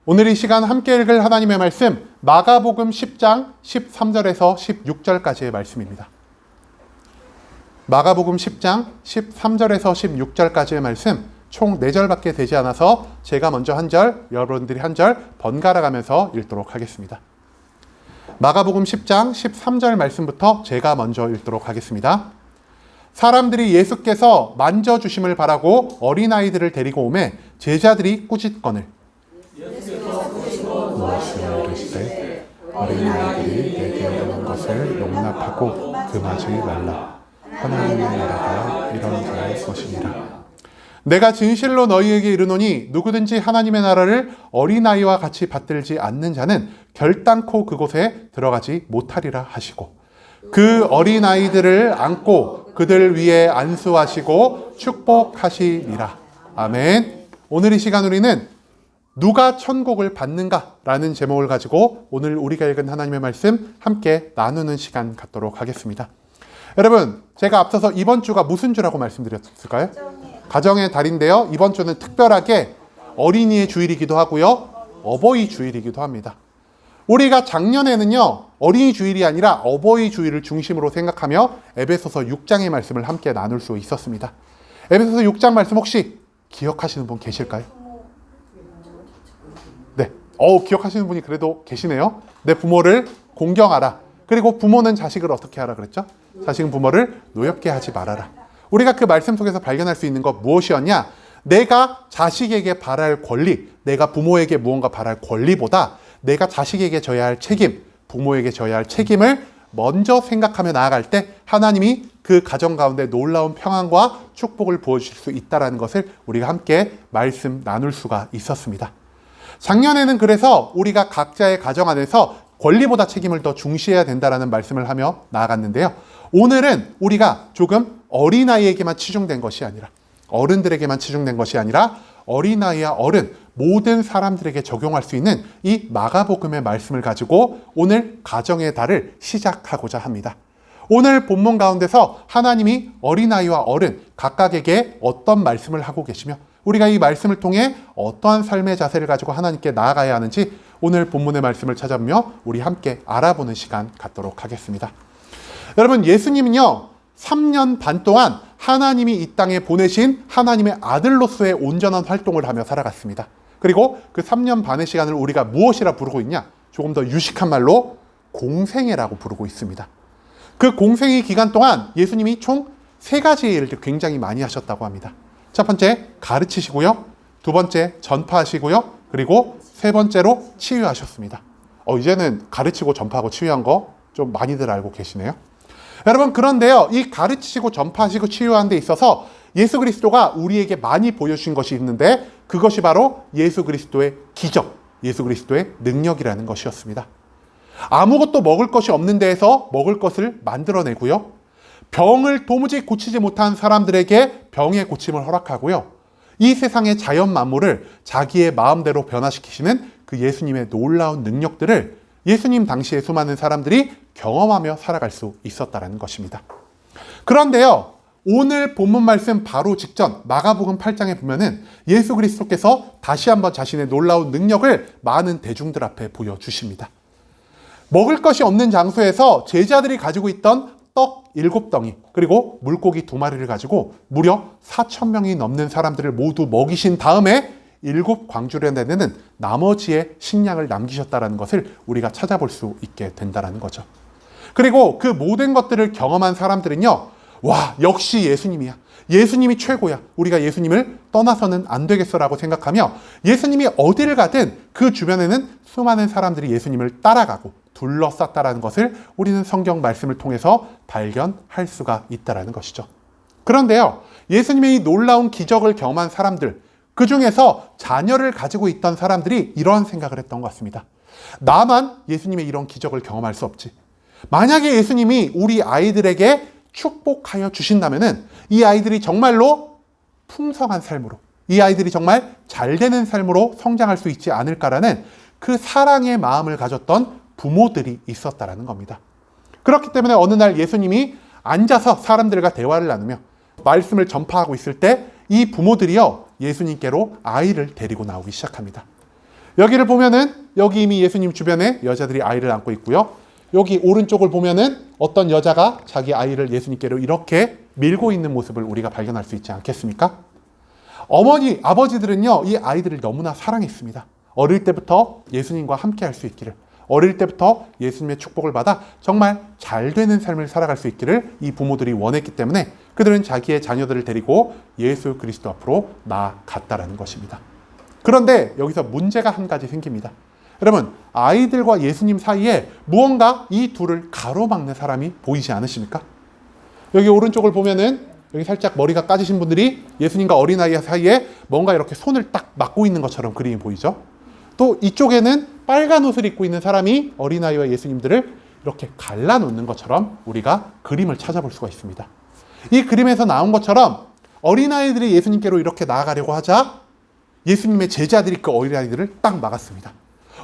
오늘 이 시간 함께 읽을 하나님의 말씀 마가복음 10장 13절에서 16절까지의 말씀입니다. 마가복음 10장 13절에서 16절까지의 말씀 총 4절밖에 되지 않아서 제가 먼저 한 절, 여러분들이 한 절 번갈아 가면서 읽도록 하겠습니다. 마가복음 10장 13절 말씀부터 제가 먼저 읽도록 하겠습니다. 사람들이 예수께서 만져주심을 바라고 어린아이들을 데리고 오매 제자들이 꾸짖거늘 무엇이라 이르시되 어린아이들이 내게 오는 것을 용납하고 금하지 말라. 하나님의 나라가 이런 자의 것이니라. 내가 진실로 너희에게 이르노니 누구든지 하나님의 나라를 어린아이와 같이 받들지 않는 자는 결단코 그곳에 들어가지 못하리라 하시고 그 어린아이들을 안고 그들 위에 안수하시고 축복하시니라. 아멘. 오늘 이 시간 우리는 누가 천국을 받는가? 라는 제목을 가지고 오늘 우리가 읽은 하나님의 말씀 함께 나누는 시간 갖도록 하겠습니다. 여러분, 제가 앞서서 이번 주가 무슨 주라고 말씀드렸을까요? 가정의 달인데요. 이번 주는 특별하게 어린이의 주일이기도 하고요. 어버이 주일이기도 합니다. 우리가 작년에는요. 어린이 주일이 아니라 어버이 주일을 중심으로 생각하며 에베소서 6장의 말씀을 함께 나눌 수 있었습니다. 에베소서 6장 말씀 혹시 기억하시는 분 계실까요? 네. 기억하시는 분이 그래도 계시네요. 내 부모를 공경하라. 그리고 부모는 자식을 어떻게 하라 그랬죠? 자식은 부모를 노엽게 하지 말아라. 우리가 그 말씀 속에서 발견할 수 있는 것 무엇이었냐? 내가 자식에게 바랄 권리, 내가 부모에게 무언가 바랄 권리보다 내가 자식에게 져야 할 책임, 부모에게 져야 할 책임을 먼저 생각하며 나아갈 때 하나님이 그 가정 가운데 놀라운 평안과 축복을 부어주실 수 있다는 것을 우리가 함께 말씀 나눌 수가 있었습니다. 작년에는 그래서 우리가 각자의 가정 안에서 권리보다 책임을 더 중시해야 된다는 말씀을 하며 나아갔는데요. 오늘은 우리가 조금 어린아이에게만 치중된 것이 아니라 어른들에게만 치중된 것이 아니라 어린아이와 어른 모든 사람들에게 적용할 수 있는 이 마가복음의 말씀을 가지고 오늘 가정의 달을 시작하고자 합니다. 오늘 본문 가운데서 하나님이 어린아이와 어른 각각에게 어떤 말씀을 하고 계시며 우리가 이 말씀을 통해 어떠한 삶의 자세를 가지고 하나님께 나아가야 하는지 오늘 본문의 말씀을 찾아보며 우리 함께 알아보는 시간 갖도록 하겠습니다. 여러분, 예수님은요 3년 반 동안 하나님이 이 땅에 보내신 하나님의 아들로서의 온전한 활동을 하며 살아갔습니다. 그리고 그 3년 반의 시간을 우리가 무엇이라 부르고 있냐? 조금 더 유식한 말로 공생애라고 부르고 있습니다. 그 공생애 기간 동안 예수님이 총 3가지의 일을 굉장히 많이 하셨다고 합니다. 첫 번째, 가르치시고요. 두 번째, 전파하시고요. 그리고 세 번째로 치유하셨습니다. 이제는 가르치고 전파하고 치유한 거 좀 많이들 알고 계시네요. 여러분, 그런데요, 이 가르치시고 전파하시고 치유하는 데 있어서 예수 그리스도가 우리에게 많이 보여주신 것이 있는데 그것이 바로 예수 그리스도의 기적, 예수 그리스도의 능력이라는 것이었습니다. 아무것도 먹을 것이 없는 데에서 먹을 것을 만들어내고요. 병을 도무지 고치지 못한 사람들에게 병의 고침을 허락하고요. 이 세상의 자연 만물을 자기의 마음대로 변화시키시는 그 예수님의 놀라운 능력들을 예수님 당시에 수많은 사람들이 경험하며 살아갈 수 있었다는 것입니다. 그런데요, 오늘 본문 말씀 바로 직전 마가복음 8장에 보면은 예수 그리스도께서 다시 한번 자신의 놀라운 능력을 많은 대중들 앞에 보여주십니다. 먹을 것이 없는 장소에서 제자들이 가지고 있던 떡 7덩이 그리고 물고기 2마리를 가지고 무려 4,000명이 넘는 사람들을 모두 먹이신 다음에 7 광주를 내는 나머지의 식량을 남기셨다는 것을 우리가 찾아볼 수 있게 된다는 거죠. 그리고 그 모든 것들을 경험한 사람들은요, 와, 역시 예수님이야. 예수님이 최고야. 우리가 예수님을 떠나서는 안 되겠어라고 생각하며 예수님이 어디를 가든 그 주변에는 수많은 사람들이 예수님을 따라가고 둘러쌌다라는 것을 우리는 성경 말씀을 통해서 발견할 수가 있다는 것이죠. 그런데요, 예수님의 이 놀라운 기적을 경험한 사람들, 그 중에서 자녀를 가지고 있던 사람들이 이런 생각을 했던 것 같습니다. 나만 예수님의 이런 기적을 경험할 수 없지. 만약에 예수님이 우리 아이들에게 축복하여 주신다면은 이 아이들이 정말로 풍성한 삶으로, 이 아이들이 정말 잘 되는 삶으로 성장할 수 있지 않을까라는 그 사랑의 마음을 가졌던 부모들이 있었다라는 겁니다. 그렇기 때문에 어느 날 예수님이 앉아서 사람들과 대화를 나누며 말씀을 전파하고 있을 때 이 부모들이요, 예수님께로 아이를 데리고 나오기 시작합니다. 여기를 보면은 여기 이미 예수님 주변에 여자들이 아이를 안고 있고요. 여기 오른쪽을 보면은 어떤 여자가 자기 아이를 예수님께로 이렇게 밀고 있는 모습을 우리가 발견할 수 있지 않겠습니까? 어머니, 아버지들은요, 이 아이들을 너무나 사랑했습니다. 어릴 때부터 예수님과 함께 할 수 있기를, 어릴 때부터 예수님의 축복을 받아 정말 잘 되는 삶을 살아갈 수 있기를 이 부모들이 원했기 때문에 그들은 자기의 자녀들을 데리고 예수 그리스도 앞으로 나아갔다라는 것입니다. 그런데 여기서 문제가 한 가지 생깁니다. 여러분, 아이들과 예수님 사이에 무언가 이 둘을 가로막는 사람이 보이지 않으십니까? 여기 오른쪽을 보면은 여기 살짝 머리가 까지신 분들이 예수님과 어린아이 사이에 뭔가 이렇게 손을 딱 막고 있는 것처럼 그림이 보이죠? 또 이쪽에는 빨간 옷을 입고 있는 사람이 어린아이와 예수님들을 이렇게 갈라놓는 것처럼 우리가 그림을 찾아볼 수가 있습니다. 이 그림에서 나온 것처럼 어린아이들이 예수님께로 이렇게 나아가려고 하자 예수님의 제자들이 그 어린아이들을 딱 막았습니다.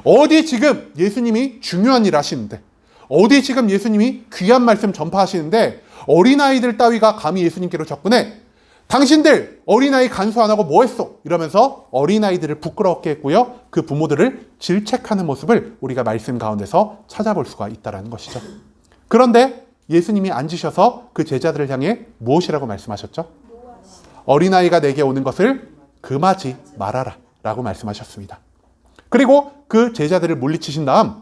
어디 지금 예수님이 중요한 일 하시는데, 어디 지금 예수님이 귀한 말씀 전파하시는데 어린아이들 따위가 감히 예수님께로 접근해? 당신들 어린아이 간수 안 하고 뭐 했어? 이러면서 어린아이들을 부끄럽게 했고요. 그 부모들을 질책하는 모습을 우리가 말씀 가운데서 찾아볼 수가 있다는 것이죠. 그런데 예수님이 앉으셔서 그 제자들을 향해 무엇이라고 말씀하셨죠? 어린아이가 내게 오는 것을 금하지 말아라 라고 말씀하셨습니다. 그리고 그 제자들을 물리치신 다음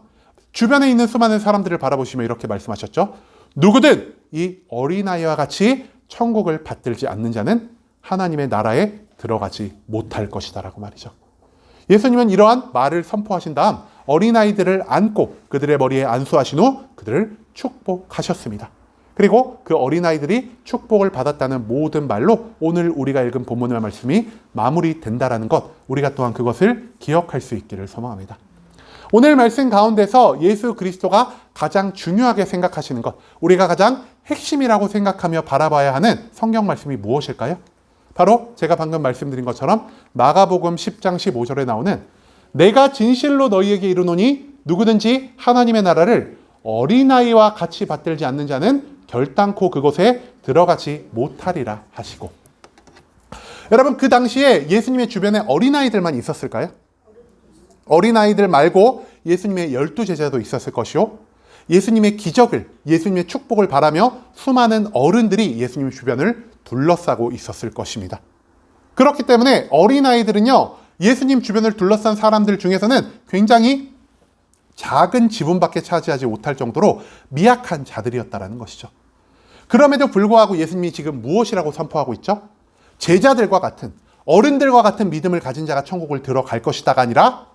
주변에 있는 수많은 사람들을 바라보시며 이렇게 말씀하셨죠. 누구든 이 어린아이와 같이 천국을 받들지 않는 자는 하나님의 나라에 들어가지 못할 것이다 라고 말이죠. 예수님은 이러한 말을 선포하신 다음 어린아이들을 안고 그들의 머리에 안수하신 후 그들을 축복하셨습니다. 그리고 그 어린아이들이 축복을 받았다는 모든 말로 오늘 우리가 읽은 본문의 말씀이 마무리된다라는 것, 우리가 또한 그것을 기억할 수 있기를 소망합니다. 오늘 말씀 가운데서 예수 그리스도가 가장 중요하게 생각하시는 것, 우리가 가장 핵심이라고 생각하며 바라봐야 하는 성경 말씀이 무엇일까요? 바로 제가 방금 말씀드린 것처럼 마가복음 10장 15절에 나오는 내가 진실로 너희에게 이르노니 누구든지 하나님의 나라를 어린아이와 같이 받들지 않는 자는 결단코 그곳에 들어가지 못하리라 하시고, 여러분 그 당시에 예수님의 주변에 어린아이들만 있었을까요? 어린아이들 말고 예수님의 12제자도 있었을 것이요, 예수님의 기적을, 예수님의 축복을 바라며 수많은 어른들이 예수님 주변을 둘러싸고 있었을 것입니다. 그렇기 때문에 어린아이들은요, 예수님 주변을 둘러싼 사람들 중에서는 굉장히 작은 지분밖에 차지하지 못할 정도로 미약한 자들이었다는 것이죠. 그럼에도 불구하고 예수님이 지금 무엇이라고 선포하고 있죠? 제자들과 같은, 어른들과 같은 믿음을 가진 자가 천국을 들어갈 것이다가 아니라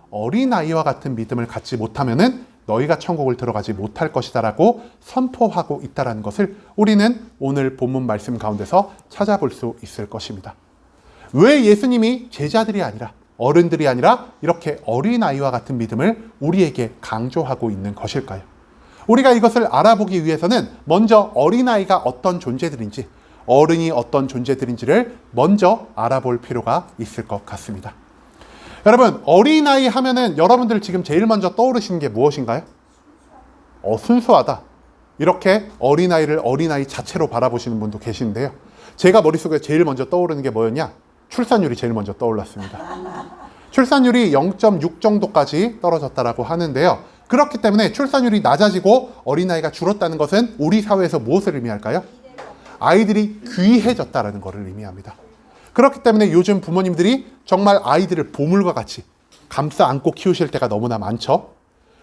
어린아이와 같은 믿음을 갖지 못하면은 너희가 천국을 들어가지 못할 것이다라고 선포하고 있다는 것을 우리는 오늘 본문 말씀 가운데서 찾아볼 수 있을 것입니다. 왜 예수님이 제자들이 아니라 어른들이 아니라 이렇게 어린아이와 같은 믿음을 우리에게 강조하고 있는 것일까요? 우리가 이것을 알아보기 위해서는 먼저 어린아이가 어떤 존재들인지, 어른이 어떤 존재들인지를 먼저 알아볼 필요가 있을 것 같습니다. 여러분, 어린아이 하면은 여러분들 지금 제일 먼저 떠오르시는 게 무엇인가요? 순수하다. 이렇게 어린아이를 어린아이 자체로 바라보시는 분도 계시는데요. 제가 머릿속에 제일 먼저 떠오르는 게 뭐였냐? 출산율이 제일 먼저 떠올랐습니다. 출산율이 0.6 정도까지 떨어졌다라고 하는데요. 그렇기 때문에 출산율이 낮아지고 어린아이가 줄었다는 것은 우리 사회에서 무엇을 의미할까요? 아이들이 귀해졌다는 것을 의미합니다. 그렇기 때문에 요즘 부모님들이 정말 아이들을 보물과 같이 감싸 안고 키우실 때가 너무나 많죠.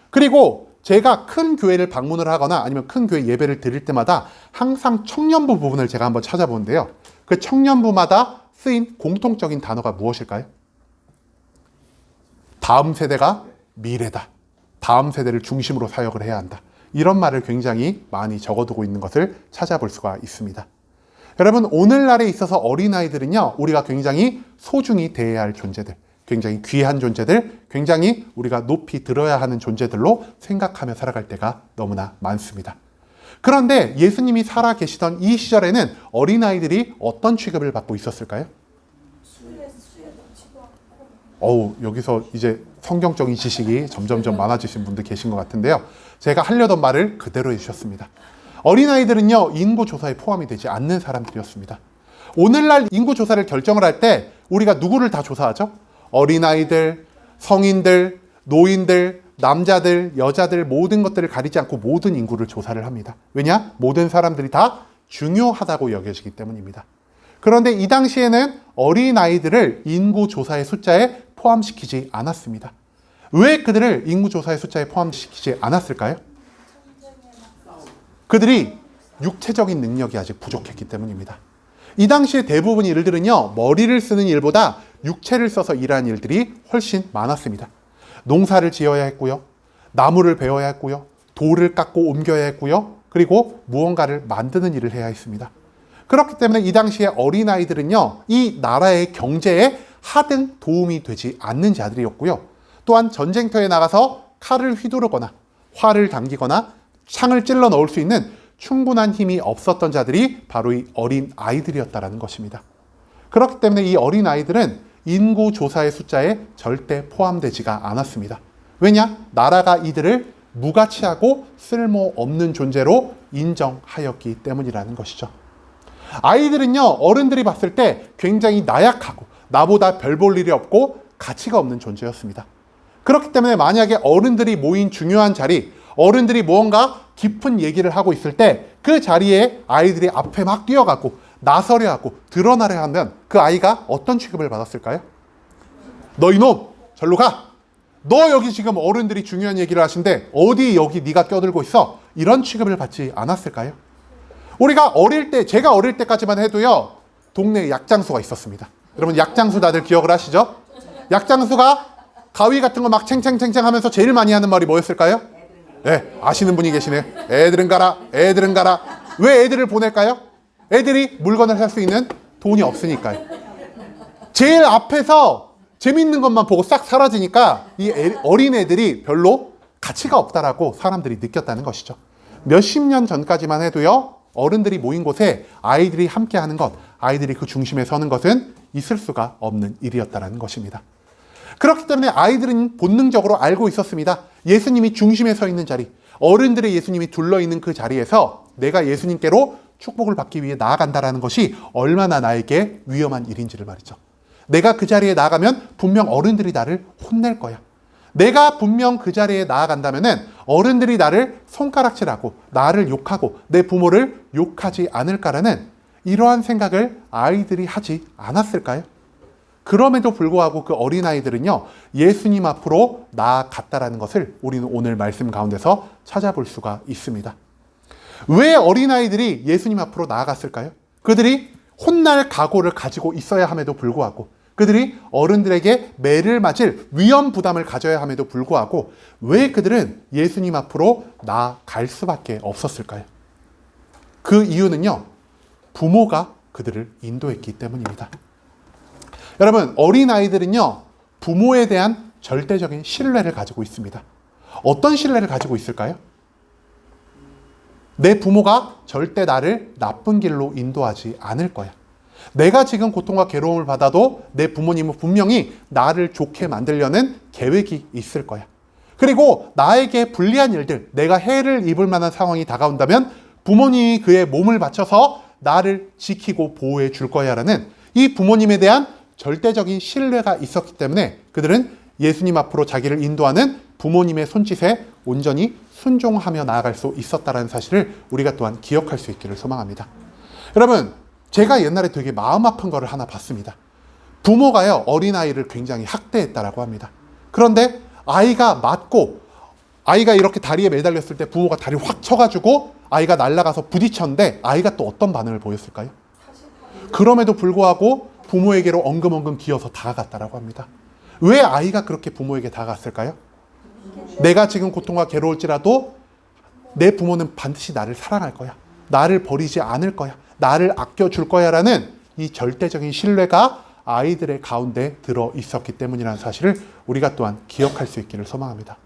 그리고 제가 큰 교회를 방문을 하거나 아니면 큰 교회 예배를 드릴 때마다 항상 청년부 부분을 제가 한번 찾아보는데요. 그 청년부마다 쓰인 공통적인 단어가 무엇일까요? 다음 세대가 미래다. 다음 세대를 중심으로 사역을 해야 한다. 이런 말을 굉장히 많이 적어두고 있는 것을 찾아볼 수가 있습니다. 여러분, 오늘날에 있어서 어린아이들은요, 우리가 굉장히 소중히 대해야 할 존재들, 굉장히 귀한 존재들, 굉장히 우리가 높이 들어야 하는 존재들로 생각하며 살아갈 때가 너무나 많습니다. 그런데 예수님이 살아 계시던 이 시절에는 어린아이들이 어떤 취급을 받고 있었을까요? 여기서 이제 성경적인 지식이 점점점 많아지신 분들 계신 것 같은데요. 제가 하려던 말을 그대로 해주셨습니다. 어린아이들은요, 인구조사에 포함이 되지 않는 사람들이었습니다. 오늘날 인구조사를 결정을 할 때 우리가 누구를 다 조사하죠? 어린아이들, 성인들, 노인들, 남자들, 여자들 모든 것들을 가리지 않고 모든 인구를 조사를 합니다. 왜냐? 모든 사람들이 다 중요하다고 여겨지기 때문입니다. 그런데 이 당시에는 어린아이들을 인구조사의 숫자에 포함시키지 않았습니다. 왜 그들을 인구조사의 숫자에 포함시키지 않았을까요? 그들이 육체적인 능력이 아직 부족했기 때문입니다. 이 당시에 대부분 일들은요, 머리를 쓰는 일보다 육체를 써서 일하는 일들이 훨씬 많았습니다. 농사를 지어야 했고요, 나무를 베어야 했고요, 돌을 깎고 옮겨야 했고요, 그리고 무언가를 만드는 일을 해야 했습니다. 그렇기 때문에 이 당시에 어린아이들은요, 이 나라의 경제에 하등 도움이 되지 않는 자들이었고요. 또한 전쟁터에 나가서 칼을 휘두르거나 활을 당기거나 창을 찔러 넣을 수 있는 충분한 힘이 없었던 자들이 바로 이 어린 아이들이었다는 것입니다. 그렇기 때문에 이 어린 아이들은 인구 조사의 숫자에 절대 포함되지가 않았습니다. 왜냐? 나라가 이들을 무가치하고 쓸모없는 존재로 인정하였기 때문이라는 것이죠. 아이들은요, 어른들이 봤을 때 굉장히 나약하고 나보다 별 볼 일이 없고 가치가 없는 존재였습니다. 그렇기 때문에 만약에 어른들이 모인 중요한 자리, 어른들이 무언가 깊은 얘기를 하고 있을 때 그 자리에 아이들이 앞에 막 뛰어가고 나서려 하고 드러나려 하면 그 아이가 어떤 취급을 받았을까요? 너 이놈 절로 가! 너 여기 지금 어른들이 중요한 얘기를 하신데 어디 여기 네가 껴들고 있어? 이런 취급을 받지 않았을까요? 우리가 어릴 때, 제가 어릴 때까지만 해도요, 동네에 약장수가 있었습니다. 여러분 약장수 다들 기억을 하시죠? 약장수가 가위 같은 거 막 챙챙챙챙 하면서 제일 많이 하는 말이 뭐였을까요? 네, 아시는 분이 계시네요. 애들은 가라, 애들은 가라. 왜 애들을 보낼까요? 애들이 물건을 살 수 있는 돈이 없으니까요. 제일 앞에서 재밌는 것만 보고 싹 사라지니까 이 어린 애들이 별로 가치가 없다라고 사람들이 느꼈다는 것이죠. 몇십 년 전까지만 해도요, 어른들이 모인 곳에 아이들이 함께 하는 것, 아이들이 그 중심에 서는 것은 있을 수가 없는 일이었다는 것입니다. 그렇기 때문에 아이들은 본능적으로 알고 있었습니다. 예수님이 중심에 서 있는 자리, 어른들의 예수님이 둘러있는 그 자리에서 내가 예수님께로 축복을 받기 위해 나아간다는 것이 얼마나 나에게 위험한 일인지를 말이죠. 내가 그 자리에 나아가면 분명 어른들이 나를 혼낼 거야. 내가 분명 그 자리에 나아간다면 어른들이 나를 손가락질하고 나를 욕하고 내 부모를 욕하지 않을까라는 이러한 생각을 아이들이 하지 않았을까요? 그럼에도 불구하고 그 어린아이들은요, 예수님 앞으로 나아갔다라는 것을 우리는 오늘 말씀 가운데서 찾아볼 수가 있습니다. 왜 어린아이들이 예수님 앞으로 나아갔을까요? 그들이 혼날 각오를 가지고 있어야 함에도 불구하고, 그들이 어른들에게 매를 맞을 위험 부담을 가져야 함에도 불구하고 왜 그들은 예수님 앞으로 나아갈 수밖에 없었을까요? 그 이유는요, 부모가 그들을 인도했기 때문입니다. 여러분, 어린아이들은요, 부모에 대한 절대적인 신뢰를 가지고 있습니다. 어떤 신뢰를 가지고 있을까요? 내 부모가 절대 나를 나쁜 길로 인도하지 않을 거야. 내가 지금 고통과 괴로움을 받아도 내 부모님은 분명히 나를 좋게 만들려는 계획이 있을 거야. 그리고 나에게 불리한 일들, 내가 해를 입을 만한 상황이 다가온다면 부모님이 그의 몸을 바쳐서 나를 지키고 보호해 줄 거야 라는 이 부모님에 대한 절대적인 신뢰가 있었기 때문에 그들은 예수님 앞으로 자기를 인도하는 부모님의 손짓에 온전히 순종하며 나아갈 수 있었다는 사실을 우리가 또한 기억할 수 있기를 소망합니다. 여러분, 제가 옛날에 되게 마음 아픈 거를 하나 봤습니다. 부모가요, 어린아이를 굉장히 학대했다라고 합니다. 그런데 아이가 맞고 아이가 이렇게 다리에 매달렸을 때 부모가 다리 확 쳐가지고 아이가 날아가서 부딪혔는데 아이가 또 어떤 반응을 보였을까요? 그럼에도 불구하고 부모에게로 엉금엉금 기어서 다가갔다라고 합니다. 왜 아이가 그렇게 부모에게 다가갔을까요? 내가 지금 고통과 괴로울지라도 내 부모는 반드시 나를 사랑할 거야. 나를 버리지 않을 거야. 나를 아껴줄 거야 라는 이 절대적인 신뢰가 아이들의 가운데 들어 있었기 때문이라는 사실을 우리가 또한 기억할 수 있기를 소망합니다.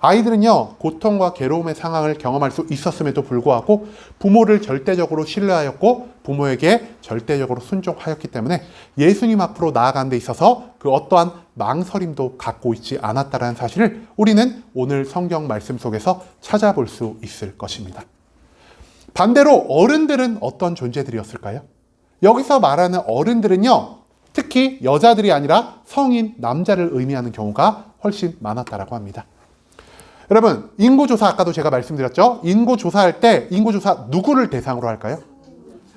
아이들은요, 고통과 괴로움의 상황을 경험할 수 있었음에도 불구하고 부모를 절대적으로 신뢰하였고 부모에게 절대적으로 순종하였기 때문에 예수님 앞으로 나아가는 데 있어서 그 어떠한 망설임도 갖고 있지 않았다는 사실을 우리는 오늘 성경 말씀 속에서 찾아볼 수 있을 것입니다. 반대로 어른들은 어떤 존재들이었을까요? 여기서 말하는 어른들은요, 특히 여자들이 아니라 성인 남자를 의미하는 경우가 훨씬 많았다라고 합니다. 여러분, 인구조사 아까도 제가 말씀드렸죠? 인구조사할 때 인구조사 누구를 대상으로 할까요?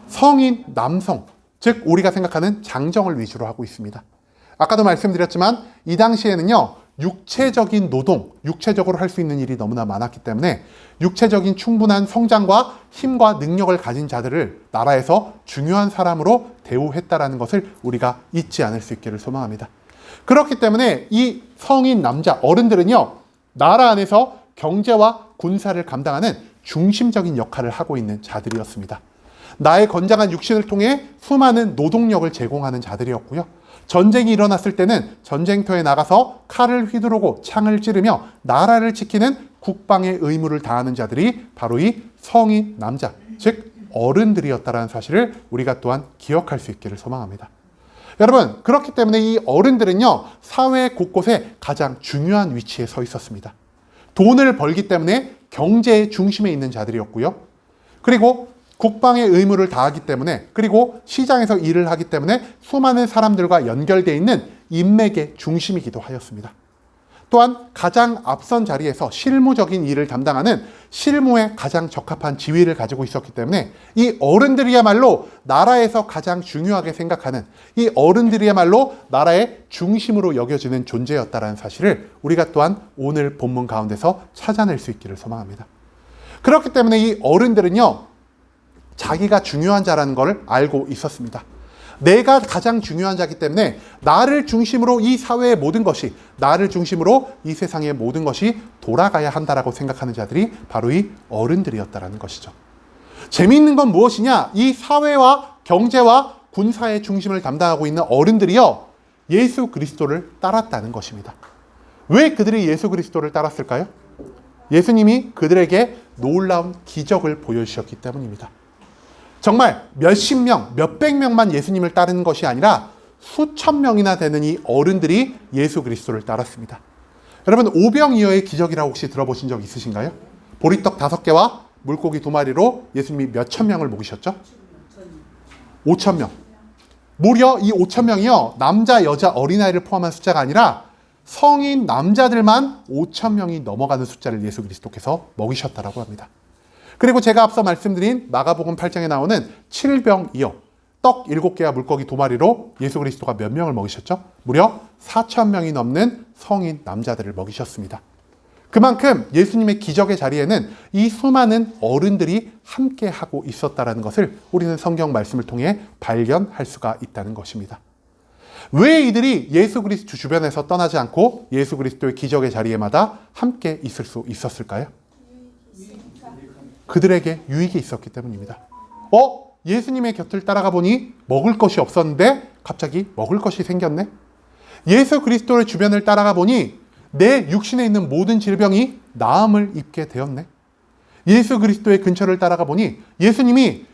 성인 남성, 즉 우리가 생각하는 장정을 위주로 하고 있습니다. 아까도 말씀드렸지만 이 당시에는요, 육체적인 노동, 육체적으로 할 수 있는 일이 너무나 많았기 때문에 육체적인 충분한 성장과 힘과 능력을 가진 자들을 나라에서 중요한 사람으로 대우했다라는 것을 우리가 잊지 않을 수 있기를 소망합니다. 그렇기 때문에 이 성인 남자, 어른들은요, 나라 안에서 경제와 군사를 감당하는 중심적인 역할을 하고 있는 자들이었습니다. 나의 건장한 육신을 통해 수많은 노동력을 제공하는 자들이었고요. 전쟁이 일어났을 때는 전쟁터에 나가서 칼을 휘두르고 창을 찌르며 나라를 지키는 국방의 의무를 다하는 자들이 바로 이 성인 남자, 즉 어른들이었다는 사실을 우리가 또한 기억할 수 있기를 소망합니다. 여러분, 그렇기 때문에 이 어른들은요, 사회 곳곳에 가장 중요한 위치에 서 있었습니다. 돈을 벌기 때문에 경제의 중심에 있는 자들이었고요. 그리고 국방의 의무를 다하기 때문에, 그리고 시장에서 일을 하기 때문에 수많은 사람들과 연결되어 있는 인맥의 중심이기도 하였습니다. 또한 가장 앞선 자리에서 실무적인 일을 담당하는 실무에 가장 적합한 지위를 가지고 있었기 때문에 이 어른들이야말로 나라에서 가장 중요하게 생각하는, 이 어른들이야말로 나라의 중심으로 여겨지는 존재였다는 사실을 우리가 또한 오늘 본문 가운데서 찾아낼 수 있기를 소망합니다. 그렇기 때문에 이 어른들은요, 자기가 중요한 자라는 걸 알고 있었습니다. 내가 가장 중요한 자이기 때문에 나를 중심으로 이 사회의 모든 것이, 나를 중심으로 이 세상의 모든 것이 돌아가야 한다라고 생각하는 자들이 바로 이 어른들이었다라는 것이죠. 재미있는 건 무엇이냐? 이 사회와 경제와 군사의 중심을 담당하고 있는 어른들이요, 예수 그리스도를 따랐다는 것입니다. 왜 그들이 예수 그리스도를 따랐을까요? 예수님이 그들에게 놀라운 기적을 보여주셨기 때문입니다. 정말 몇십 명, 몇백 명만 예수님을 따르는 것이 아니라 수천 명이나 되는 이 어른들이 예수 그리스도를 따랐습니다. 여러분, 오병이어의 기적이라고 혹시 들어보신 적 있으신가요? 보리떡 5개와 물고기 2마리로 예수님이 몇천 명을 먹이셨죠? 5천 명. 무려 이 5천 명이요, 남자, 여자, 어린아이를 포함한 숫자가 아니라 성인 남자들만 5천 명이 넘어가는 숫자를 예수 그리스도께서 먹이셨다라고 합니다. 그리고 제가 앞서 말씀드린 마가복음 8장에 나오는 7병이요, 떡 7개와 물고기 2마리로 예수 그리스도가 몇 명을 먹이셨죠? 무려 4천 명이 넘는 성인 남자들을 먹이셨습니다. 그만큼 예수님의 기적의 자리에는 이 수많은 어른들이 함께 하고 있었다는 것을 우리는 성경 말씀을 통해 발견할 수가 있다는 것입니다. 왜 이들이 예수 그리스도 주변에서 떠나지 않고 예수 그리스도의 기적의 자리에마다 함께 있을 수 있었을까요? 그들에게 유익이 있었기 때문입니다. 예수님의 곁을 따라가 보니 먹을 것이 없었는데 갑자기 먹을 것이 생겼네. 예수 그리스도의 주변을 따라가 보니 내 육신에 있는 모든 질병이 나음을 입게 되었네. 예수 그리스도의 근처를 따라가 보니 예수님이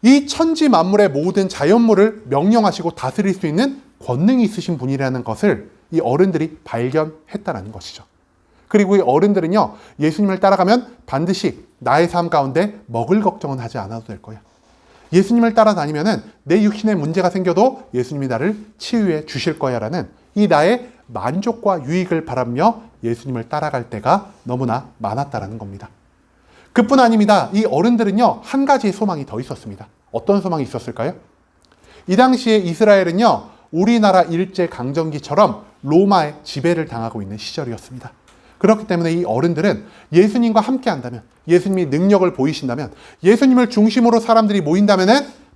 이 천지 만물의 모든 자연물을 명령하시고 다스릴 수 있는 권능이 있으신 분이라는 것을 이 어른들이 발견했다는 것이죠. 그리고 이 어른들은요, 예수님을 따라가면 반드시 나의 삶 가운데 먹을 걱정은 하지 않아도 될 거야. 예수님을 따라다니면은 내 육신에 문제가 생겨도 예수님이 나를 치유해 주실 거야 라는 이 나의 만족과 유익을 바라며 예수님을 따라갈 때가 너무나 많았다라는 겁니다. 그뿐 아닙니다. 이 어른들은요, 한 가지의 소망이 더 있었습니다. 어떤 소망이 있었을까요? 이 당시에 이스라엘은요, 우리나라 일제강점기처럼 로마의 지배를 당하고 있는 시절이었습니다. 그렇기 때문에 이 어른들은 예수님과 함께 한다면, 예수님이 능력을 보이신다면, 예수님을 중심으로 사람들이 모인다면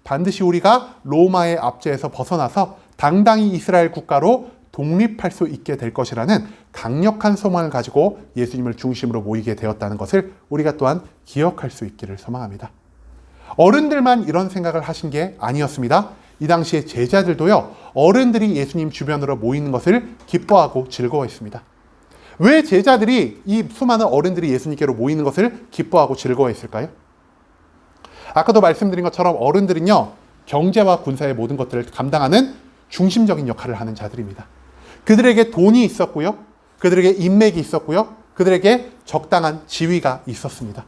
반드시 우리가 로마의 압제에서 벗어나서 당당히 이스라엘 국가로 독립할 수 있게 될 것이라는 강력한 소망을 가지고 예수님을 중심으로 모이게 되었다는 것을 우리가 또한 기억할 수 있기를 소망합니다. 어른들만 이런 생각을 하신 게 아니었습니다. 이 당시에 제자들도요, 어른들이 예수님 주변으로 모이는 것을 기뻐하고 즐거워했습니다. 왜 제자들이, 이 수많은 어른들이 예수님께로 모이는 것을 기뻐하고 즐거워했을까요? 아까도 말씀드린 것처럼 어른들은요, 경제와 군사의 모든 것들을 감당하는 중심적인 역할을 하는 자들입니다. 그들에게 돈이 있었고요, 그들에게 인맥이 있었고요, 그들에게 적당한 지위가 있었습니다.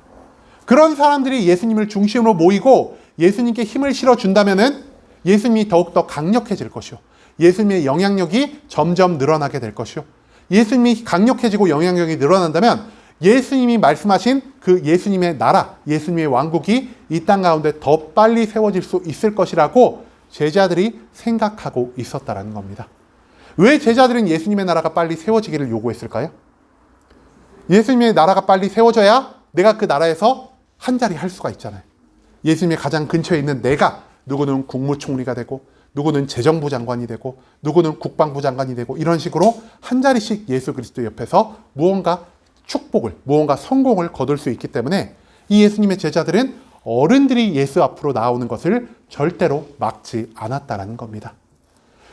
그런 사람들이 예수님을 중심으로 모이고 예수님께 힘을 실어준다면은 예수님이 더욱더 강력해질 것이요. 예수님의 영향력이 점점 늘어나게 될 것이요. 예수님이 강력해지고 영향력이 늘어난다면 예수님이 말씀하신 그 예수님의 나라, 예수님의 왕국이 이 땅 가운데 더 빨리 세워질 수 있을 것이라고 제자들이 생각하고 있었다라는 겁니다. 왜 제자들은 예수님의 나라가 빨리 세워지기를 요구했을까요? 예수님의 나라가 빨리 세워져야 내가 그 나라에서 한 자리 할 수가 있잖아요. 예수님의 가장 근처에 있는 내가, 누구는 국무총리가 되고 누구는 재정부 장관이 되고 누구는 국방부 장관이 되고 이런 식으로 한 자리씩 예수 그리스도 옆에서 무언가 축복을, 무언가 성공을 거둘 수 있기 때문에 이 예수님의 제자들은 어른들이 예수 앞으로 나오는 것을 절대로 막지 않았다는 겁니다.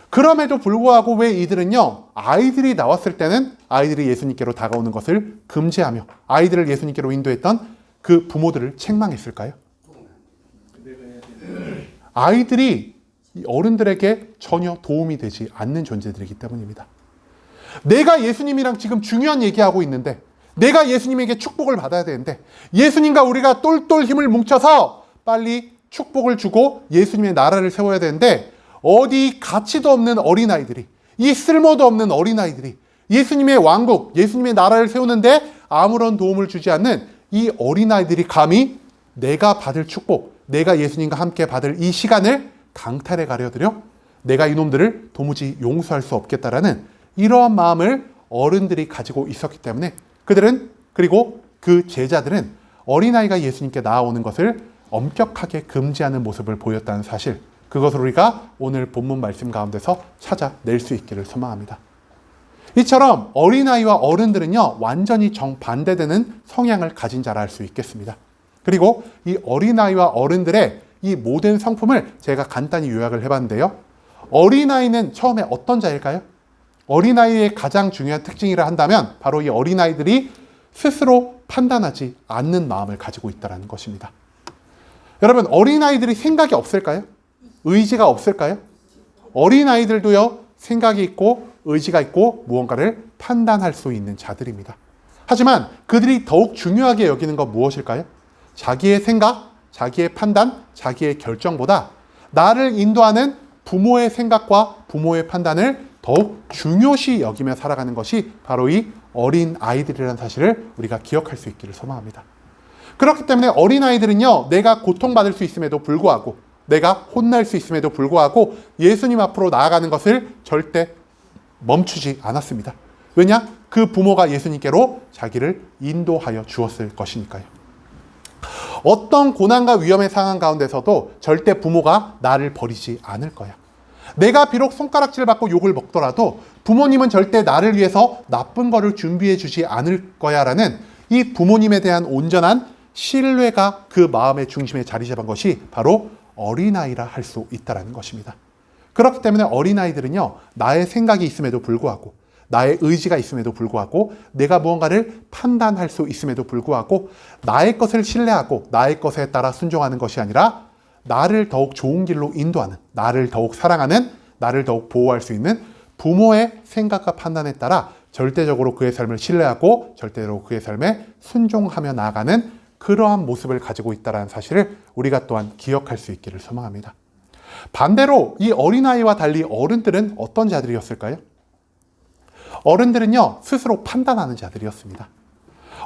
그럼에도 불구하고 왜 이들은요, 아이들이 나왔을 때는 아이들이 예수님께로 다가오는 것을 금지하며 아이들을 예수님께로 인도했던 그 부모들을 책망했을까요? 아이들이 어른들에게 전혀 도움이 되지 않는 존재들이기 때문입니다. 내가 예수님이랑 지금 중요한 얘기하고 있는데, 내가 예수님에게 축복을 받아야 되는데, 예수님과 우리가 똘똘 힘을 뭉쳐서 빨리 축복을 주고 예수님의 나라를 세워야 되는데, 어디 가치도 없는 어린아이들이, 이 쓸모도 없는 어린아이들이 예수님의 왕국, 예수님의 나라를 세우는데 아무런 도움을 주지 않는 이 어린아이들이 감히 내가 받을 축복, 내가 예수님과 함께 받을 이 시간을 강탈해 가려들여 내가 이놈들을 도무지 용서할 수 없겠다라는 이러한 마음을 어른들이 가지고 있었기 때문에 그들은, 그리고 그 제자들은 어린아이가 예수님께 나아오는 것을 엄격하게 금지하는 모습을 보였다는 사실, 그것을 우리가 오늘 본문 말씀 가운데서 찾아낼 수 있기를 소망합니다. 이처럼 어린아이와 어른들은요, 완전히 정반대되는 성향을 가진 자라 할 수 있겠습니다. 그리고 이 어린아이와 어른들의 이 모든 성품을 제가 간단히 요약을 해봤는데요. 어린아이는 처음에 어떤 자일까요? 어린아이의 가장 중요한 특징이라 한다면 바로 이 어린아이들이 스스로 판단하지 않는 마음을 가지고 있다는 것입니다. 여러분, 어린아이들이 생각이 없을까요? 의지가 없을까요? 어린아이들도요, 생각이 있고 의지가 있고 무언가를 판단할 수 있는 자들입니다. 하지만 그들이 더욱 중요하게 여기는 건 무엇일까요? 자기의 생각, 자기의 판단, 자기의 결정보다 나를 인도하는 부모의 생각과 부모의 판단을 더욱 중요시 여기며 살아가는 것이 바로 이 어린 아이들이라는 사실을 우리가 기억할 수 있기를 소망합니다. 그렇기 때문에 어린 아이들은요, 내가 고통받을 수 있음에도 불구하고, 내가 혼날 수 있음에도 불구하고 예수님 앞으로 나아가는 것을 절대 멈추지 않았습니다. 왜냐? 그 부모가 예수님께로 자기를 인도하여 주었을 것이니까요. 어떤 고난과 위험의 상황 가운데서도 절대 부모가 나를 버리지 않을 거야. 내가 비록 손가락질 받고 욕을 먹더라도 부모님은 절대 나를 위해서 나쁜 거를 준비해 주지 않을 거야 라는 이 부모님에 대한 온전한 신뢰가 그 마음의 중심에 자리 잡은 것이 바로 어린아이라 할 수 있다는 것입니다. 그렇기 때문에 어린아이들은요, 나의 생각이 있음에도 불구하고, 나의 의지가 있음에도 불구하고, 내가 무언가를 판단할 수 있음에도 불구하고 나의 것을 신뢰하고 나의 것에 따라 순종하는 것이 아니라 나를 더욱 좋은 길로 인도하는, 나를 더욱 사랑하는, 나를 더욱 보호할 수 있는 부모의 생각과 판단에 따라 절대적으로 그의 삶을 신뢰하고 절대적으로 그의 삶에 순종하며 나아가는 그러한 모습을 가지고 있다는 사실을 우리가 또한 기억할 수 있기를 소망합니다. 반대로 이 어린아이와 달리 어른들은 어떤 자들이었을까요? 어른들은요, 스스로 판단하는 자들이었습니다.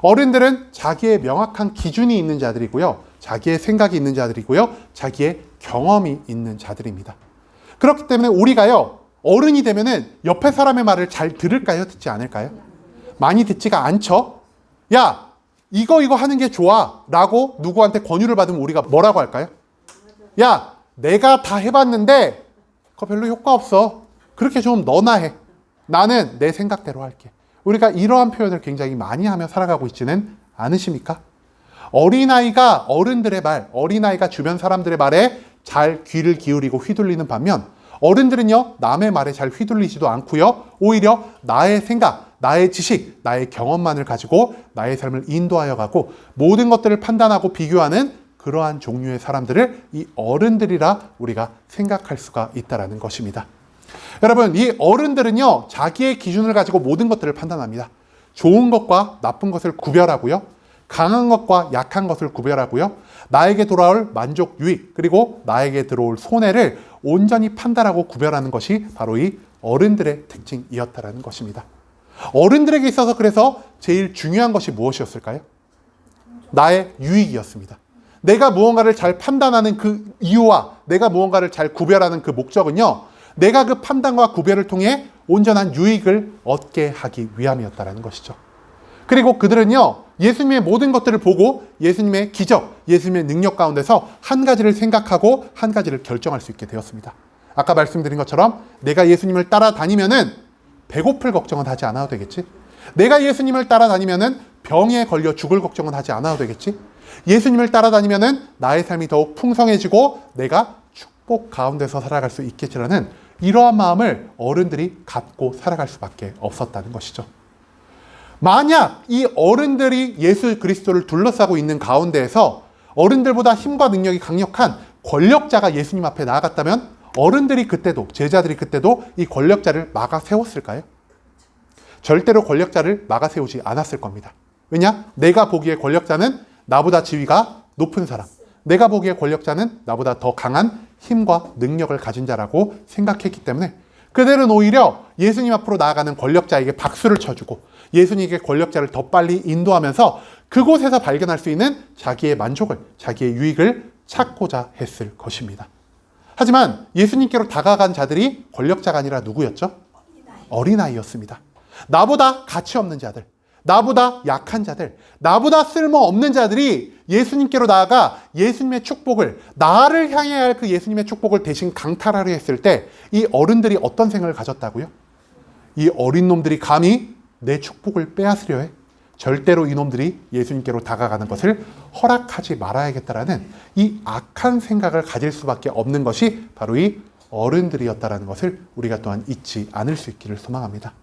어른들은 자기의 명확한 기준이 있는 자들이고요, 자기의 생각이 있는 자들이고요, 자기의 경험이 있는 자들입니다. 그렇기 때문에 우리가요, 어른이 되면은 옆에 사람의 말을 잘 들을까요? 듣지 않을까요? 많이 듣지가 않죠? 야, 이거 하는 게 좋아 라고 누구한테 권유를 받으면 우리가 뭐라고 할까요? 야, 내가 다 해봤는데 그거 별로 효과 없어. 그렇게 좀 너나 해. 나는 내 생각대로 할게. 우리가 이러한 표현을 굉장히 많이 하며 살아가고 있지는 않으십니까? 어린아이가 어른들의 말, 어린아이가 주변 사람들의 말에 잘 귀를 기울이고 휘둘리는 반면 어른들은요, 남의 말에 잘 휘둘리지도 않고요, 오히려 나의 생각, 나의 지식, 나의 경험만을 가지고 나의 삶을 인도하여 가고 모든 것들을 판단하고 비교하는 그러한 종류의 사람들을 이 어른들이라 우리가 생각할 수가 있다는 것입니다. 여러분, 이 어른들은요, 자기의 기준을 가지고 모든 것들을 판단합니다. 좋은 것과 나쁜 것을 구별하고요, 강한 것과 약한 것을 구별하고요. 나에게 돌아올 만족, 유익, 그리고 나에게 들어올 손해를 온전히 판단하고 구별하는 것이 바로 이 어른들의 특징이었다라는 것입니다. 어른들에게 있어서 그래서 제일 중요한 것이 무엇이었을까요? 나의 유익이었습니다. 내가 무언가를 잘 판단하는 그 이유와 내가 무언가를 잘 구별하는 그 목적은요, 내가 그 판단과 구별을 통해 온전한 유익을 얻게 하기 위함이었다는 것이죠. 그리고 그들은요, 예수님의 모든 것들을 보고 예수님의 기적, 예수님의 능력 가운데서 한 가지를 생각하고 한 가지를 결정할 수 있게 되었습니다. 아까 말씀드린 것처럼 내가 예수님을 따라다니면은 배고플 걱정은 하지 않아도 되겠지. 내가 예수님을 따라다니면은 병에 걸려 죽을 걱정은 하지 않아도 되겠지. 예수님을 따라다니면은 나의 삶이 더욱 풍성해지고 내가 축복 가운데서 살아갈 수 있겠지라는 이러한 마음을 어른들이 갖고 살아갈 수밖에 없었다는 것이죠. 만약 이 어른들이 예수 그리스도를 둘러싸고 있는 가운데에서 어른들보다 힘과 능력이 강력한 권력자가 예수님 앞에 나아갔다면 어른들이 그때도, 제자들이 그때도 이 권력자를 막아 세웠을까요? 절대로 권력자를 막아 세우지 않았을 겁니다. 왜냐? 내가 보기에 권력자는 나보다 지위가 높은 사람, 내가 보기에 권력자는 나보다 더 강한 힘과 능력을 가진 자라고 생각했기 때문에 그들은 오히려 예수님 앞으로 나아가는 권력자에게 박수를 쳐주고 예수님에게 권력자를 더 빨리 인도하면서 그곳에서 발견할 수 있는 자기의 만족을, 자기의 유익을 찾고자 했을 것입니다. 하지만 예수님께로 다가간 자들이 권력자가 아니라 누구였죠? 어린아이였습니다. 나보다 가치 없는 자들, 나보다 약한 자들, 나보다 쓸모없는 자들이 예수님께로 나아가 예수님의 축복을, 나를 향해야 할 그 예수님의 축복을 대신 강탈하려 했을 때 이 어른들이 어떤 생각을 가졌다고요? 이 어린 놈들이 감히 내 축복을 빼앗으려 해? 절대로 이놈들이 예수님께로 다가가는 것을 허락하지 말아야겠다라는 이 악한 생각을 가질 수밖에 없는 것이 바로 이 어른들이었다라는 것을 우리가 또한 잊지 않을 수 있기를 소망합니다.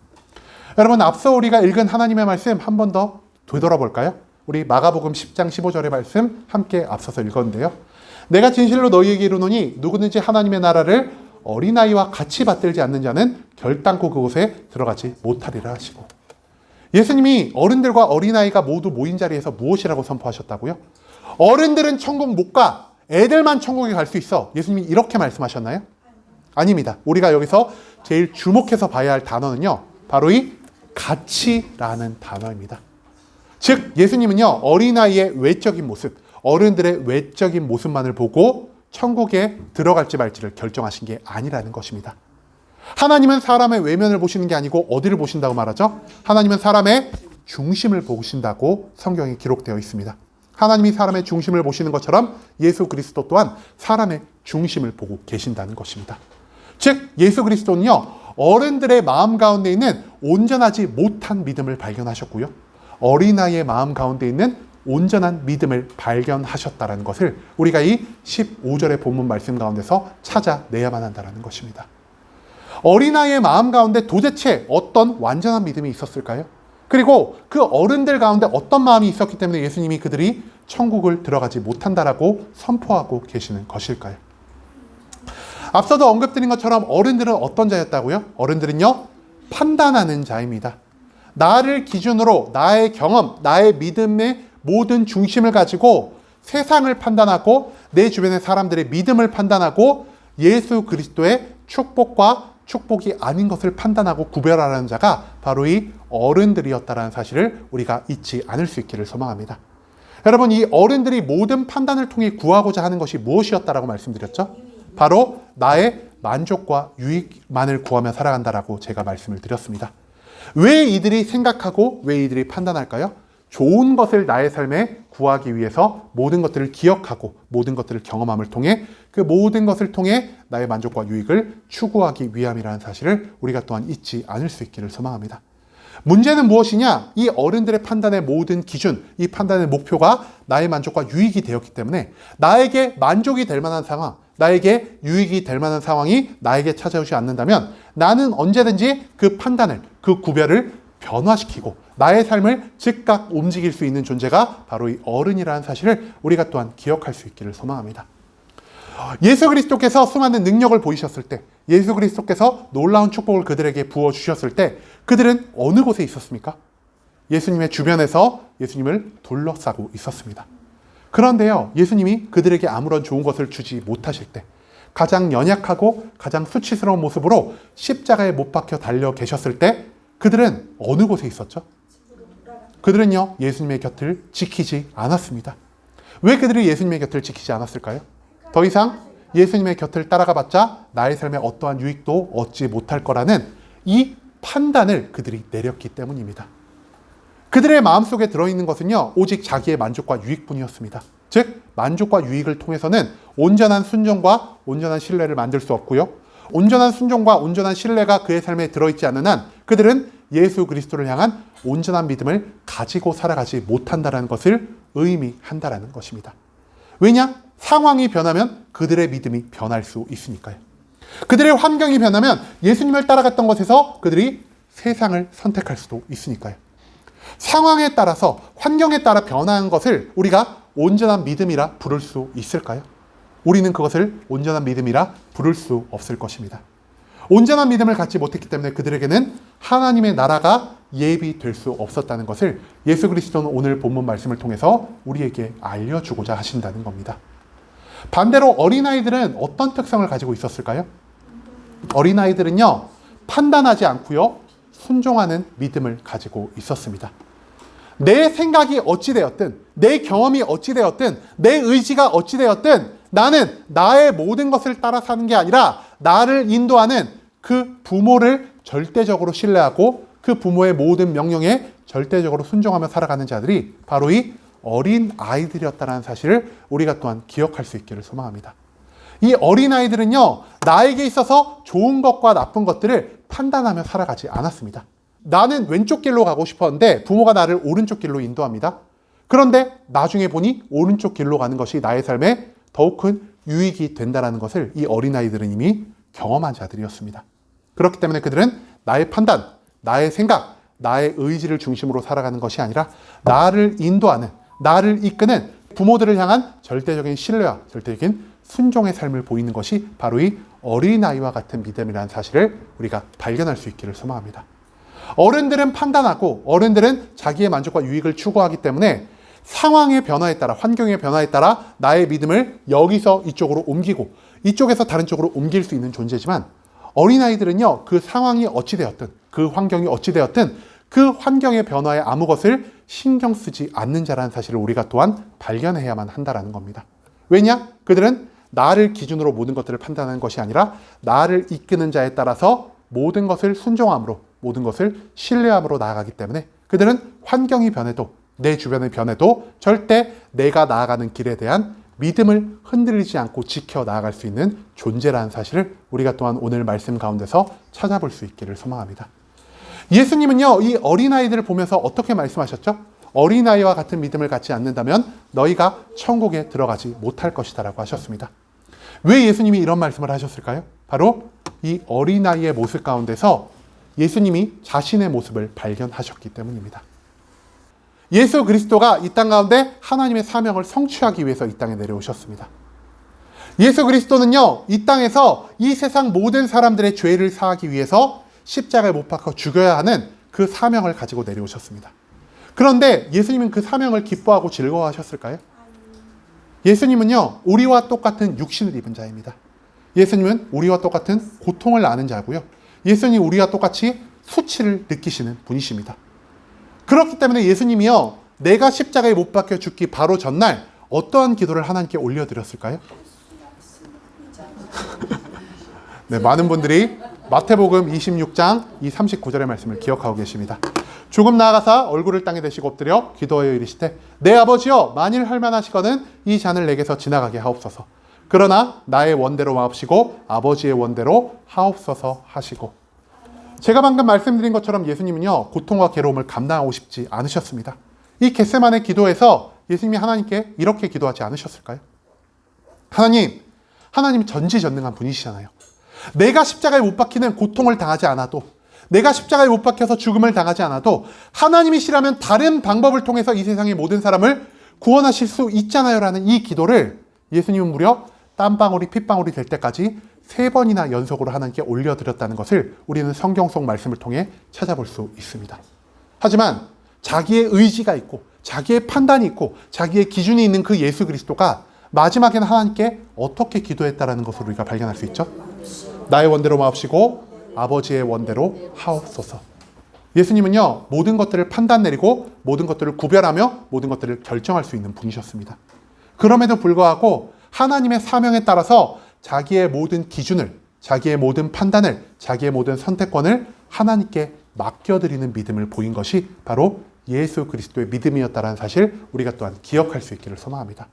여러분, 앞서 우리가 읽은 하나님의 말씀 한 번 더 되돌아볼까요? 우리 마가복음 10장 15절의 말씀 함께 앞서서 읽었는데요. 내가 진실로 너희에게 이르노니 누구든지 하나님의 나라를 어린아이와 같이 받들지 않는 자는 결단코 그곳에 들어가지 못하리라 하시고, 예수님이 어른들과 어린아이가 모두 모인 자리에서 무엇이라고 선포하셨다고요? 어른들은 천국 못 가, 애들만 천국에 갈 수 있어. 예수님이 이렇게 말씀하셨나요? 아닙니다. 우리가 여기서 제일 주목해서 봐야 할 단어는요, 바로 이 가치라는 단어입니다. 즉 예수님은요, 어린아이의 외적인 모습, 어른들의 외적인 모습만을 보고 천국에 들어갈지 말지를 결정하신 게 아니라는 것입니다. 하나님은 사람의 외면을 보시는 게 아니고 어디를 보신다고 말하죠? 하나님은 사람의 중심을 보신다고 성경에 기록되어 있습니다. 하나님이 사람의 중심을 보시는 것처럼 예수 그리스도 또한 사람의 중심을 보고 계신다는 것입니다. 즉 예수 그리스도는요, 어른들의 마음 가운데 있는 온전하지 못한 믿음을 발견하셨고요, 어린아이의 마음 가운데 있는 온전한 믿음을 발견하셨다는 것을 우리가 이 15절의 본문 말씀 가운데서 찾아내야만 한다는 것입니다. 어린아이의 마음 가운데 도대체 어떤 완전한 믿음이 있었을까요? 그리고 그 어른들 가운데 어떤 마음이 있었기 때문에 예수님이 그들이 천국을 들어가지 못한다라고 선포하고 계시는 것일까요? 앞서도 언급드린 것처럼 어른들은 어떤 자였다고요? 어른들은요, 판단하는 자입니다. 나를 기준으로 나의 경험, 나의 믿음의 모든 중심을 가지고 세상을 판단하고 내 주변의 사람들의 믿음을 판단하고 예수 그리스도의 축복과 축복이 아닌 것을 판단하고 구별하라는 자가 바로 이 어른들이었다는 사실을 우리가 잊지 않을 수 있기를 소망합니다. 여러분, 이 어른들이 모든 판단을 통해 구하고자 하는 것이 무엇이었다라고 말씀드렸죠? 바로 나의 만족과 유익만을 구하며 살아간다라고 제가 말씀을 드렸습니다. 왜 이들이 생각하고 왜 이들이 판단할까요? 좋은 것을 나의 삶에 구하기 위해서 모든 것들을 기억하고 모든 것들을 경험함을 통해 그 모든 것을 통해 나의 만족과 유익을 추구하기 위함이라는 사실을 우리가 또한 잊지 않을 수 있기를 소망합니다. 문제는 무엇이냐? 이 어른들의 판단의 모든 기준, 이 판단의 목표가 나의 만족과 유익이 되었기 때문에 나에게 만족이 될 만한 상황, 나에게 유익이 될 만한 상황이 나에게 찾아오지 않는다면 나는 언제든지 그 판단을, 그 구별을 변화시키고 나의 삶을 즉각 움직일 수 있는 존재가 바로 이 어른이라는 사실을 우리가 또한 기억할 수 있기를 소망합니다. 예수 그리스도께서 수많은 능력을 보이셨을 때, 예수 그리스도께서 놀라운 축복을 그들에게 부어주셨을 때 그들은 어느 곳에 있었습니까? 예수님의 주변에서 예수님을 둘러싸고 있었습니다. 그런데요, 예수님이 그들에게 아무런 좋은 것을 주지 못하실 때, 가장 연약하고 가장 수치스러운 모습으로 십자가에 못 박혀 달려 계셨을 때 그들은 어느 곳에 있었죠? 그들은요, 예수님의 곁을 지키지 않았습니다. 왜 그들이 예수님의 곁을 지키지 않았을까요? 더 이상 예수님의 곁을 따라가 봤자 나의 삶에 어떠한 유익도 얻지 못할 거라는 이 판단을 그들이 내렸기 때문입니다. 그들의 마음속에 들어있는 것은요, 오직 자기의 만족과 유익뿐이었습니다. 즉, 만족과 유익을 통해서는 온전한 순종과 온전한 신뢰를 만들 수 없고요, 온전한 순종과 온전한 신뢰가 그의 삶에 들어있지 않는 한 그들은 예수 그리스도를 향한 온전한 믿음을 가지고 살아가지 못한다는 것을 의미한다는 것입니다. 왜냐? 상황이 변하면 그들의 믿음이 변할 수 있으니까요. 그들의 환경이 변하면 예수님을 따라갔던 것에서 그들이 세상을 선택할 수도 있으니까요. 상황에 따라서, 환경에 따라 변하는 것을 우리가 온전한 믿음이라 부를 수 있을까요? 우리는 그것을 온전한 믿음이라 부를 수 없을 것입니다. 온전한 믿음을 갖지 못했기 때문에 그들에게는 하나님의 나라가 예비될 수 없었다는 것을 예수 그리스도는 오늘 본문 말씀을 통해서 우리에게 알려주고자 하신다는 겁니다. 반대로 어린아이들은 어떤 특성을 가지고 있었을까요? 어린아이들은요, 판단하지 않고요, 순종하는 믿음을 가지고 있었습니다. 내 생각이 어찌되었든, 내 경험이 어찌되었든, 내 의지가 어찌되었든 나는 나의 모든 것을 따라 사는 게 아니라 나를 인도하는 그 부모를 절대적으로 신뢰하고 그 부모의 모든 명령에 절대적으로 순종하며 살아가는 자들이 바로 이 어린 아이들이었다는 사실을 우리가 또한 기억할 수 있기를 소망합니다. 이 어린 아이들은요, 나에게 있어서 좋은 것과 나쁜 것들을 판단하며 살아가지 않았습니다. 나는 왼쪽 길로 가고 싶었는데 부모가 나를 오른쪽 길로 인도합니다. 그런데 나중에 보니 오른쪽 길로 가는 것이 나의 삶에 더욱 큰 유익이 된다는 것을 이 어린아이들은 이미 경험한 자들이었습니다. 그렇기 때문에 그들은 나의 판단, 나의 생각, 나의 의지를 중심으로 살아가는 것이 아니라 나를 인도하는, 나를 이끄는 부모들을 향한 절대적인 신뢰와 절대적인 순종의 삶을 보이는 것이 바로 이 어린아이와 같은 믿음이라는 사실을 우리가 발견할 수 있기를 소망합니다. 어른들은 판단하고 어른들은 자기의 만족과 유익을 추구하기 때문에 상황의 변화에 따라, 환경의 변화에 따라 나의 믿음을 여기서 이쪽으로 옮기고 이쪽에서 다른 쪽으로 옮길 수 있는 존재지만 어린아이들은요, 그 상황이 어찌되었든, 그 환경이 어찌되었든 그 환경의 변화에 아무 것을 신경 쓰지 않는 자라는 사실을 우리가 또한 발견해야만 한다는 겁니다. 왜냐? 그들은 나를 기준으로 모든 것들을 판단하는 것이 아니라 나를 이끄는 자에 따라서 모든 것을 순종함으로, 모든 것을 신뢰함으로 나아가기 때문에 그들은 환경이 변해도, 내 주변의 변해도 절대 내가 나아가는 길에 대한 믿음을 흔들리지 않고 지켜 나아갈 수 있는 존재라는 사실을 우리가 또한 오늘 말씀 가운데서 찾아볼 수 있기를 소망합니다. 예수님은요, 이 어린아이들을 보면서 어떻게 말씀하셨죠? 어린아이와 같은 믿음을 갖지 않는다면 너희가 천국에 들어가지 못할 것이다 라고 하셨습니다. 왜 예수님이 이런 말씀을 하셨을까요? 바로 이 어린아이의 모습 가운데서 예수님이 자신의 모습을 발견하셨기 때문입니다. 예수 그리스도가 이 땅 가운데 하나님의 사명을 성취하기 위해서 이 땅에 내려오셨습니다. 예수 그리스도는요, 이 땅에서 이 세상 모든 사람들의 죄를 사하기 위해서 십자가에 못 박혀 죽여야 하는 그 사명을 가지고 내려오셨습니다. 그런데 예수님은 그 사명을 기뻐하고 즐거워하셨을까요? 예수님은요, 우리와 똑같은 육신을 입은 자입니다. 예수님은 우리와 똑같은 고통을 아는 자고요. 예수님이 우리와 똑같이 수치를 느끼시는 분이십니다. 그렇기 때문에 예수님이요, 내가 십자가에 못 박혀 죽기 바로 전날 어떠한 기도를 하나님께 올려드렸을까요? 네, 많은 분들이 마태복음 26장 이 39절의 말씀을 기억하고 계십니다. 조금 나아가사 얼굴을 땅에 대시고 엎드려 기도하여 이르시되 내 아버지여, 만일 할만하시거든 이 잔을 내게서 지나가게 하옵소서. 그러나 나의 원대로 마옵시고 아버지의 원대로 하옵소서 하시고, 제가 방금 말씀드린 것처럼 예수님은요, 고통과 괴로움을 감당하고 싶지 않으셨습니다. 이 겟세마네 기도에서 예수님이 하나님께 이렇게 기도하지 않으셨을까요? 하나님 전지전능한 분이시잖아요. 내가 십자가에 못 박히는 고통을 당하지 않아도, 내가 십자가에 못 박혀서 죽음을 당하지 않아도 하나님이시라면 다른 방법을 통해서 이 세상의 모든 사람을 구원하실 수 있잖아요 라는 이 기도를 예수님은 무려 땀방울이 핏방울이 될 때까지 3번이나 연속으로 하나님께 올려드렸다는 것을 우리는 성경 속 말씀을 통해 찾아볼 수 있습니다. 하지만 자기의 의지가 있고 자기의 판단이 있고 자기의 기준이 있는 그 예수 그리스도가 마지막에는 하나님께 어떻게 기도했다라는 것을 우리가 발견할 수 있죠. 나의 원대로 마옵시고 아버지의 원대로 하옵소서. 예수님은요, 모든 것들을 판단 내리고 모든 것들을 구별하며 모든 것들을 결정할 수 있는 분이셨습니다. 그럼에도 불구하고 하나님의 사명에 따라서 자기의 모든 기준을, 자기의 모든 판단을, 자기의 모든 선택권을 하나님께 맡겨드리는 믿음을 보인 것이 바로 예수 그리스도의 믿음이었다는 사실 우리가 또한 기억할 수 있기를 소망합니다.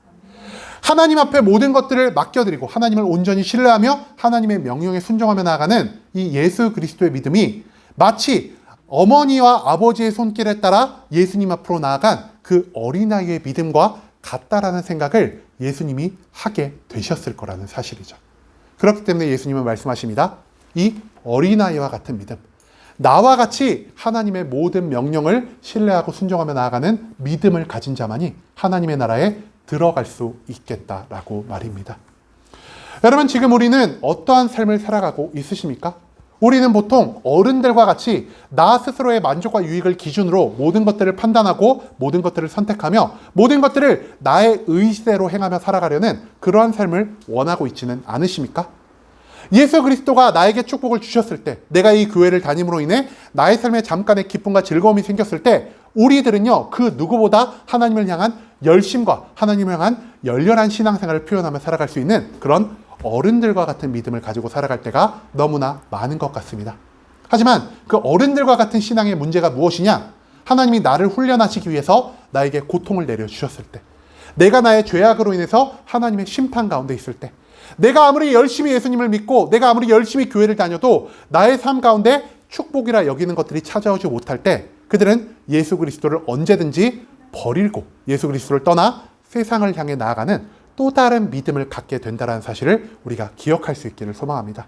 하나님 앞에 모든 것들을 맡겨드리고 하나님을 온전히 신뢰하며 하나님의 명령에 순종하며 나아가는 이 예수 그리스도의 믿음이 마치 어머니와 아버지의 손길에 따라 예수님 앞으로 나아간 그 어린아이의 믿음과 같다라는 생각을 예수님이 하게 되셨을 거라는 사실이죠. 그렇기 때문에 예수님은 말씀하십니다. 이 어린아이와 같은 믿음, 나와 같이 하나님의 모든 명령을 신뢰하고 순종하며 나아가는 믿음을 가진 자만이 하나님의 나라에 들어갈 수 있겠다라고 말입니다. 여러분, 지금 우리는 어떠한 삶을 살아가고 있으십니까? 우리는 보통 어른들과 같이 나 스스로의 만족과 유익을 기준으로 모든 것들을 판단하고 모든 것들을 선택하며 모든 것들을 나의 의지대로 행하며 살아가려는 그러한 삶을 원하고 있지는 않으십니까? 예수 그리스도가 나에게 축복을 주셨을 때, 내가 이 교회를 다님으로 인해 나의 삶에 잠깐의 기쁨과 즐거움이 생겼을 때 우리들은요, 그 누구보다 하나님을 향한 열심과 하나님을 향한 열렬한 신앙생활을 표현하며 살아갈 수 있는 그런 어른들과 같은 믿음을 가지고 살아갈 때가 너무나 많은 것 같습니다. 하지만 그 어른들과 같은 신앙의 문제가 무엇이냐? 하나님이 나를 훈련하시기 위해서 나에게 고통을 내려주셨을 때, 내가 나의 죄악으로 인해서 하나님의 심판 가운데 있을 때, 내가 아무리 열심히 예수님을 믿고 내가 아무리 열심히 교회를 다녀도 나의 삶 가운데 축복이라 여기는 것들이 찾아오지 못할 때 그들은 예수 그리스도를 언제든지 버리고 예수 그리스도를 떠나 세상을 향해 나아가는 또 다른 믿음을 갖게 된다는 사실을 우리가 기억할 수 있기를 소망합니다.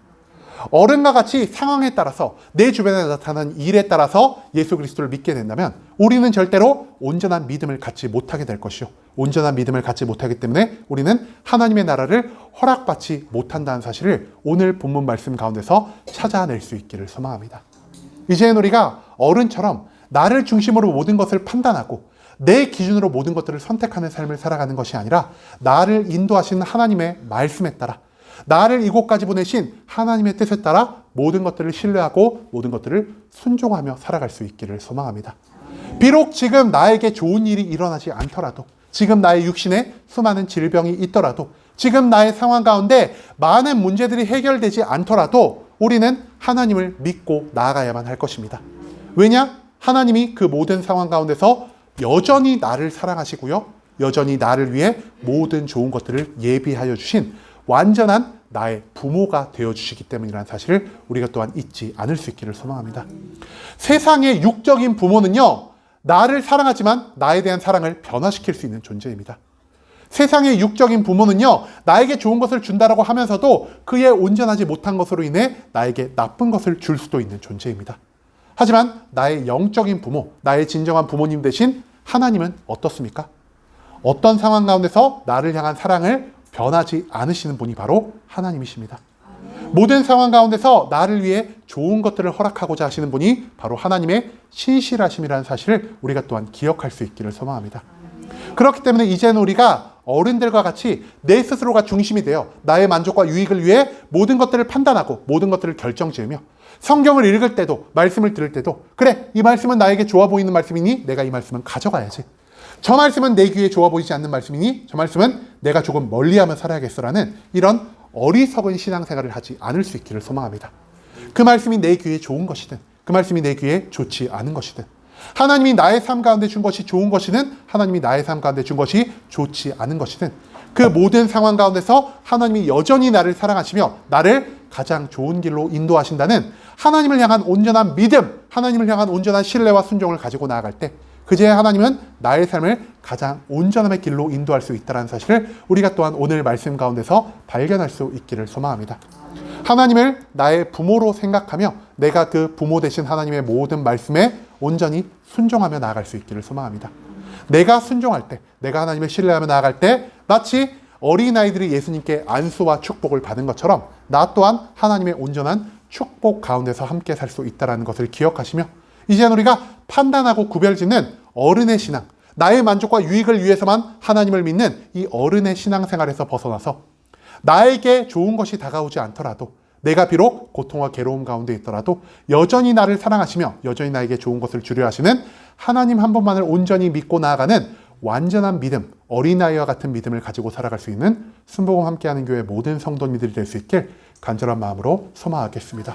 어른과 같이 상황에 따라서 내 주변에 나타나는 일에 따라서 예수 그리스도를 믿게 된다면 우리는 절대로 온전한 믿음을 갖지 못하게 될 것이요, 온전한 믿음을 갖지 못하기 때문에 우리는 하나님의 나라를 허락받지 못한다는 사실을 오늘 본문 말씀 가운데서 찾아낼 수 있기를 소망합니다. 이제는 우리가 어른처럼 나를 중심으로 모든 것을 판단하고 내 기준으로 모든 것들을 선택하는 삶을 살아가는 것이 아니라 나를 인도하시는 하나님의 말씀에 따라, 나를 이곳까지 보내신 하나님의 뜻에 따라 모든 것들을 신뢰하고 모든 것들을 순종하며 살아갈 수 있기를 소망합니다. 비록 지금 나에게 좋은 일이 일어나지 않더라도, 지금 나의 육신에 수많은 질병이 있더라도, 지금 나의 상황 가운데 많은 문제들이 해결되지 않더라도 우리는 하나님을 믿고 나아가야만 할 것입니다. 왜냐? 하나님이 그 모든 상황 가운데서 여전히 나를 사랑하시고요, 여전히 나를 위해 모든 좋은 것들을 예비하여 주신 완전한 나의 부모가 되어주시기 때문이라는 사실을 우리가 또한 잊지 않을 수 있기를 소망합니다. 세상의 육적인 부모는요, 나를 사랑하지만 나에 대한 사랑을 변화시킬 수 있는 존재입니다. 세상의 육적인 부모는요, 나에게 좋은 것을 준다라고 하면서도 그의 온전하지 못한 것으로 인해 나에게 나쁜 것을 줄 수도 있는 존재입니다. 하지만 나의 영적인 부모, 나의 진정한 부모님 대신 하나님은 어떻습니까? 어떤 상황 가운데서 나를 향한 사랑을 변하지 않으시는 분이 바로 하나님이십니다. 모든 상황 가운데서 나를 위해 좋은 것들을 허락하고자 하시는 분이 바로 하나님의 신실하심이라는 사실을 우리가 또한 기억할 수 있기를 소망합니다. 그렇기 때문에 이제는 우리가 어른들과 같이 내 스스로가 중심이 되어 나의 만족과 유익을 위해 모든 것들을 판단하고 모든 것들을 결정지으며 성경을 읽을 때도, 말씀을 들을 때도, 그래, 이 말씀은 나에게 좋아 보이는 말씀이니 내가 이 말씀은 가져가야지, 저 말씀은 내 귀에 좋아 보이지 않는 말씀이니 저 말씀은 내가 조금 멀리하며 살아야겠어라는 이런 어리석은 신앙생활을 하지 않을 수 있기를 소망합니다. 그 말씀이 내 귀에 좋은 것이든 그 말씀이 내 귀에 좋지 않은 것이든, 하나님이 나의 삶 가운데 준 것이 좋은 것이든 하나님이 나의 삶 가운데 준 것이 좋지 않은 것이든, 그 모든 상황 가운데서 하나님이 여전히 나를 사랑하시며 나를 가장 좋은 길로 인도하신다는 하나님을 향한 온전한 믿음, 하나님을 향한 온전한 신뢰와 순종을 가지고 나아갈 때 그제야 하나님은 나의 삶을 가장 온전함의 길로 인도할 수 있다는 사실을 우리가 또한 오늘 말씀 가운데서 발견할 수 있기를 소망합니다. 하나님을 나의 부모로 생각하며 내가 그 부모 되신 하나님의 모든 말씀에 온전히 순종하며 나아갈 수 있기를 소망합니다. 내가 순종할 때, 내가 하나님을 신뢰하며 나아갈 때 마치 어린아이들이 예수님께 안수와 축복을 받은 것처럼 나 또한 하나님의 온전한 축복 가운데서 함께 살 수 있다는 것을 기억하시며 이제는 우리가 판단하고 구별짓는 어른의 신앙, 나의 만족과 유익을 위해서만 하나님을 믿는 이 어른의 신앙생활에서 벗어나서 나에게 좋은 것이 다가오지 않더라도, 내가 비록 고통과 괴로움 가운데 있더라도 여전히 나를 사랑하시며 여전히 나에게 좋은 것을 주려 하시는 하나님 한 분만을 온전히 믿고 나아가는 완전한 믿음, 어린아이와 같은 믿음을 가지고 살아갈 수 있는 순복음 함께하는 교회 모든 성도님들이 될 수 있길 간절한 마음으로 소망하겠습니다.